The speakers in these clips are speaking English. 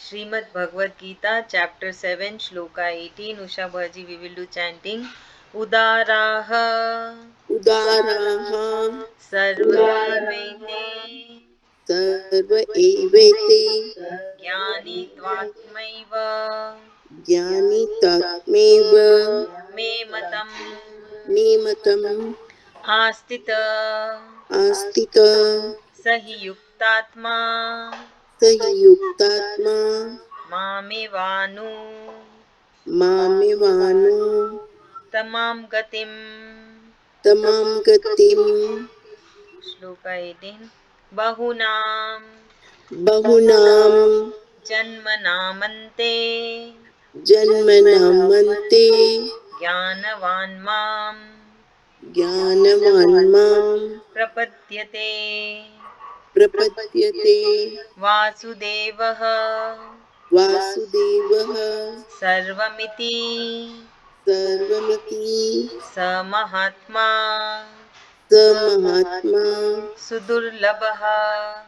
Srimad Bhagwad Gita, Chapter-7, Sloka 18. Usha Bhaji, we will do chanting. Udaraha Udaraha Sarva Evete Sarva Evete Jnani Tvatmaiva Jnani Tatmeva Me Matam Nematam Astita Astita Sahi Yuktatma Sahi Yuktatma Mamevanu Mamevanu Tamam Gatim. Tamam Gatim Sloka 18. Bahunam Bahunam Janmanamante Janmanamante Jnanavan Mam Jnanavan Mam Prapadyate Prapadyate Vasudevah Vasudevaha Sarvamiti Sarvamiti Samahatma Samahatma Sudurlabha.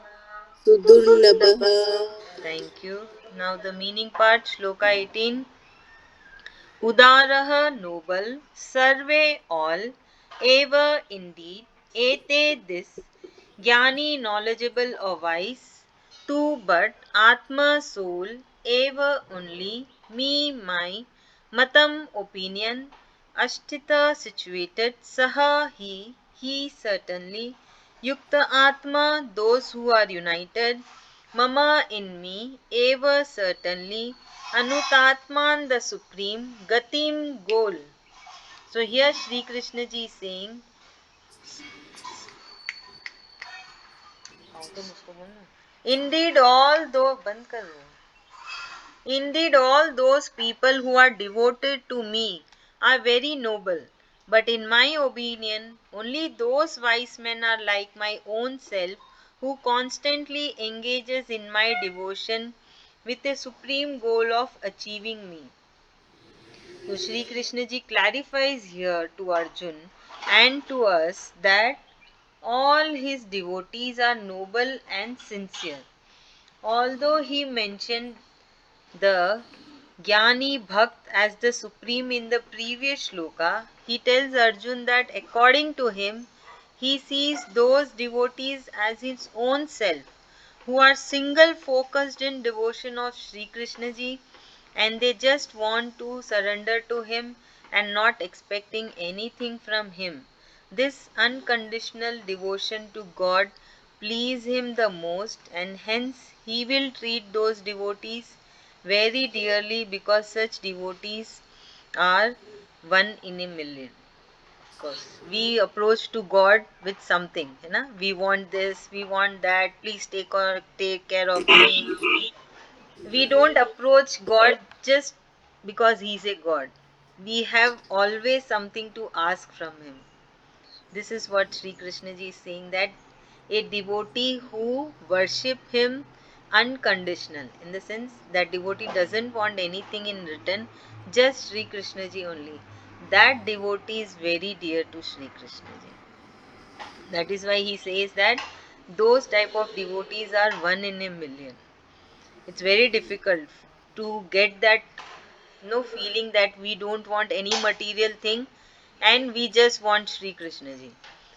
Sudurlabha. Thank you. Now the meaning part, Shloka 18. Udaraha noble, sarve all, eva indeed, ete this, jnani knowledgeable or wise, two but, atma soul, eva only, me my, matam opinion, ashtita situated, saha he certainly, yukta atma those who are united, mama in me, eva certainly, Anutatman the Supreme, Gatim goal. So here Sri Krishna ji is saying, indeed indeed all those people who are devoted to me are very noble. But in my opinion, only those wise men are like my own self who constantly engages in my devotion with a supreme goal of achieving me. So Sri Krishna ji clarifies here to Arjun and to us that all his devotees are noble and sincere. Although he mentioned the Jnani Bhakt as the supreme in the previous shloka, he tells Arjun that according to him, he sees those devotees as his own self, who are single focused in devotion of Sri Krishna ji, and they just want to surrender to him and not expecting anything from him. This unconditional devotion to God please him the most, and hence he will treat those devotees very dearly, because such devotees are one in a million. Of course, we approach to God with something, you know, we want this, we want that, please take care of me. We don't approach God just because he's a God. We have always something to ask from him. This is what Sri Krishna ji is saying, that a devotee who worship him unconditional, in the sense that devotee doesn't want anything in return, just Sri Krishna ji only. That devotee is very dear to Sri Krishna ji. That is why he says that those type of devotees are one in a million. It's very difficult to get that no feeling that we don't want any material thing and we just want Sri Krishna ji,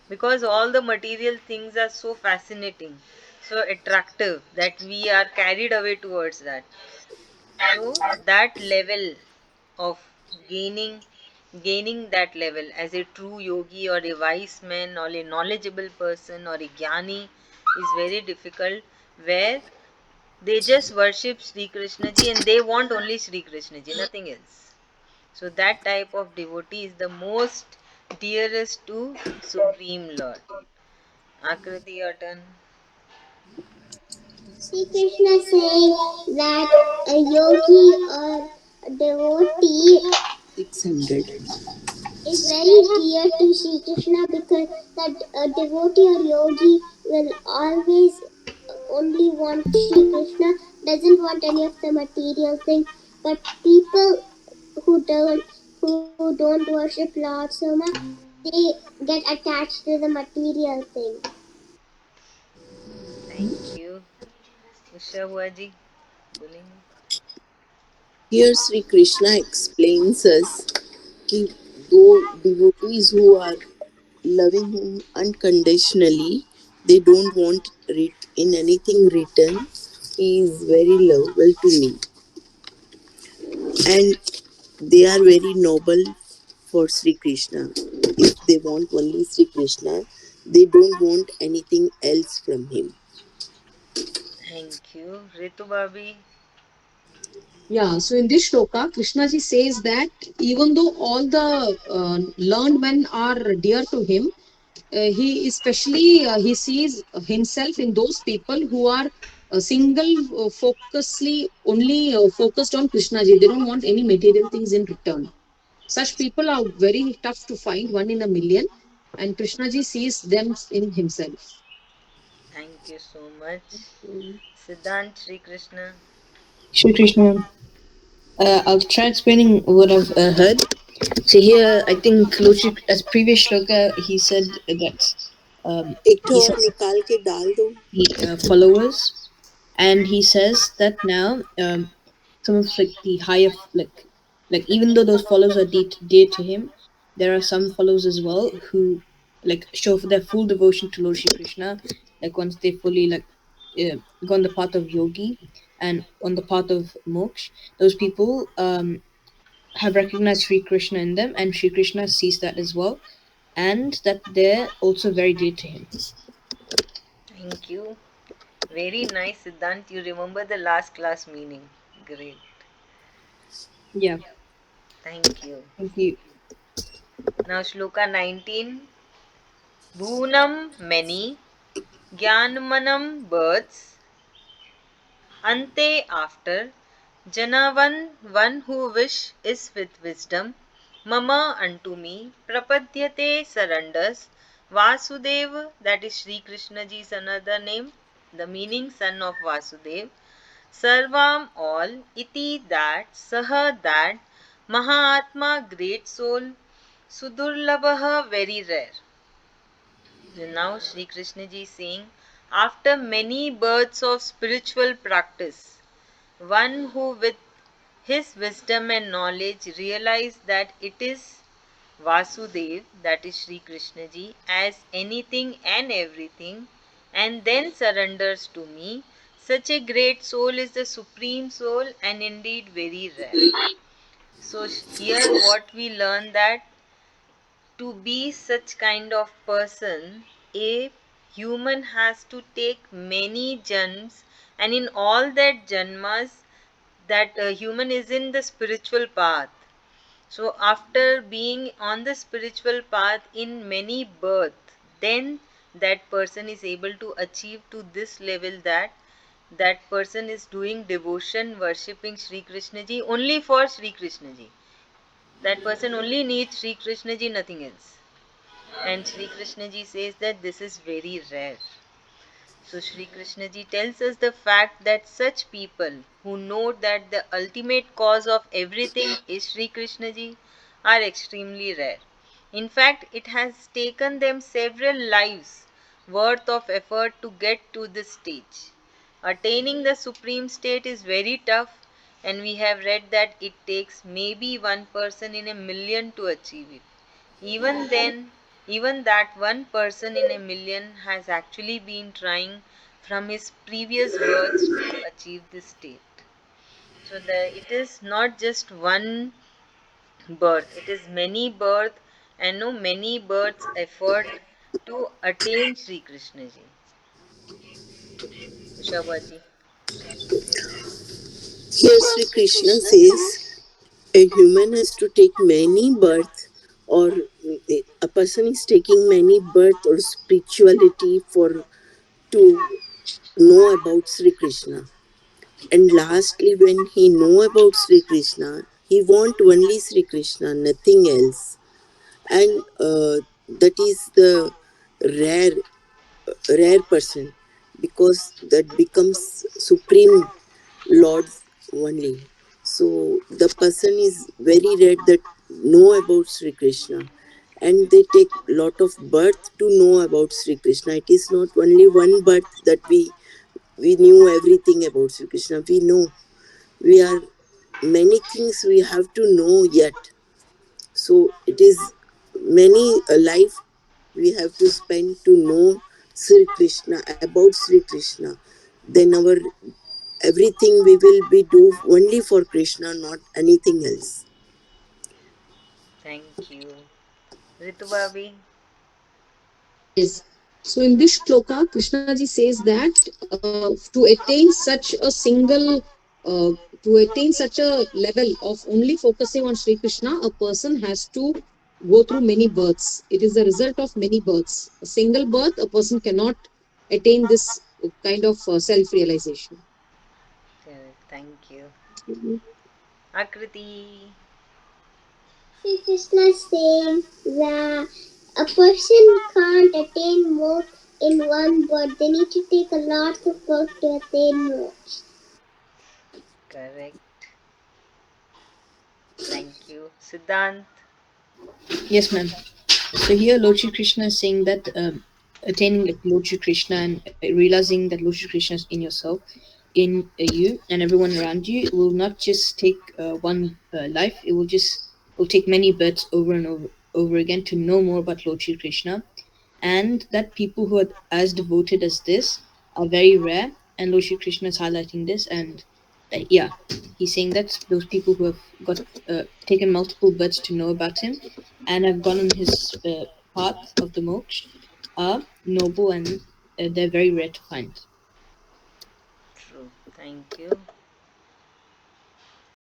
because all the material things are so fascinating, so attractive, that we are carried away towards that. So that level of gaining that level as a true yogi or a wise man or a knowledgeable person or a jnani is very difficult, where they just worship Sri Krishna ji and they want only Sri Krishna ji, nothing else. So that type of devotee is the most dearest to Supreme Lord. Akriti, your turn. Sri Krishna saying that a yogi or a devotee 600. is very dear to Sri Krishna, because that a devotee or yogi will always only want Sri Krishna, doesn't want any of the material thing. But people who don't worship Lord so much, they get attached to the material thing. Thank you. Usha Bhuaji, बोलेंगे. Here Sri Krishna explains us कि though devotees who are loving him unconditionally, they don't want in anything return. He is very lovable to me, and they are very noble for Sri Krishna. If they want only Sri Krishna, they don't want anything else from him. Thank you. Ritu Babi. Yeah, so in this shloka, Krishna ji says that even though all the learned men are dear to him, he especially he sees himself in those people who are single focusedly only focused on Krishna ji. They don't want any material things in return. Such people are very tough to find, one in a million, and Krishna ji sees them in himself. Thank you so much. Siddhant Sri Krishna. Shri Krishna. I'll try explaining what I've heard. So here, I think Lord Shri, as previous shloka, he said that एक ठो he और says निकाल के डाल दो. the followers, and he says that now some of like the higher like even though those followers are dear to him, there are some followers as well who like show for their full devotion to Lord Shri Krishna. Like once they fully like go on the path of yogi and on the path of moksha, those people have recognized Sri Krishna in them, and Sri Krishna sees that as well, and that they're also very dear to him. Thank you. Very nice, Siddhant. You remember the last class meaning. Great. Yeah, Thank you. thank you. Now, Shloka 19. Bhunam many, Gyanmanam birds, Ante after, Janavan one who wish is with wisdom, Mama unto me, Prapadyate surrenders, Vasudev, that is Sri Krishna ji's another name, the meaning son of Vasudev, Sarvam all, iti that, saha that, Mahatma great soul, Sudurlabha very rare. Now Sri Krishna ji is saying, after many births of spiritual practice, one who with his wisdom and knowledge realized that it is Vasudev, that is Sri Krishna ji, as anything and everything, and then surrenders to me, such a great soul is the supreme soul and indeed very rare. So here what we learn that to be such kind of person, a human has to take many janmas, and in all that janmas, that human is in the spiritual path. So after being on the spiritual path in many births, then that person is able to achieve to this level that that person is doing devotion, worshipping Sri Krishna ji only for Sri Krishna ji. That person only needs Sri Krishna ji, nothing else. And Sri Krishna ji says that this is very rare. So Sri Krishna ji tells us the fact that such people who know that the ultimate cause of everything is Sri Krishna ji are extremely rare. In fact, it has taken them several lives worth of effort to get to this stage. Attaining the supreme state is very tough, and we have read that it takes maybe one person in a million to achieve it. Even then, even that one person in a million has actually been trying from his previous births to achieve this state. So it is not just one birth, it is many birth and no many births effort to attain Sri Krishna ji. Ushabaji. Here Sri Krishna says a human has to take many births, or a person is taking many birth or spirituality for to know about Sri Krishna. And lastly, when he know about Sri Krishna, he want only Sri Krishna, nothing else. And that is the rare rare person, because that becomes supreme Lord only. So the person is very rare that know about Sri Krishna, and they take lot of birth to know about Sri Krishna. It is not only one birth that we knew everything about Sri Krishna. We know we are many things we have to know yet. So it is many a life we have to spend to know Sri Krishna, about Sri Krishna. Then our everything we will be do only for Krishna, not anything else. Thank you. Ritu Bhabi? Yes. So in this shloka, Krishnaji says that to attain such a single, to attain such a level of only focusing on Sri Krishna, a person has to go through many births. It is the result of many births. A single birth, a person cannot attain this kind of self-realization. Correct. Thank you. Mhm. Akriti? Sri Krishna saying that a person can't attain more in one birth. They need to take a lot of work to attain more. Correct. Thank you. Siddhant? Yes, ma'am. So here, Lord Shri Krishna is saying that attaining Lord Shri Krishna and realizing that Lord Shri Krishna is in yourself, in you, and everyone around you will not just take one life. It will just will take many births over and over again to know more about Lord Shri Krishna, and that people who are as devoted as this are very rare. And Lord Shri Krishna is highlighting this, and yeah, he's saying that those people who have got taken multiple births to know about him and have gone on his path of the moksha are noble, and they're very rare to find. True. Thank you.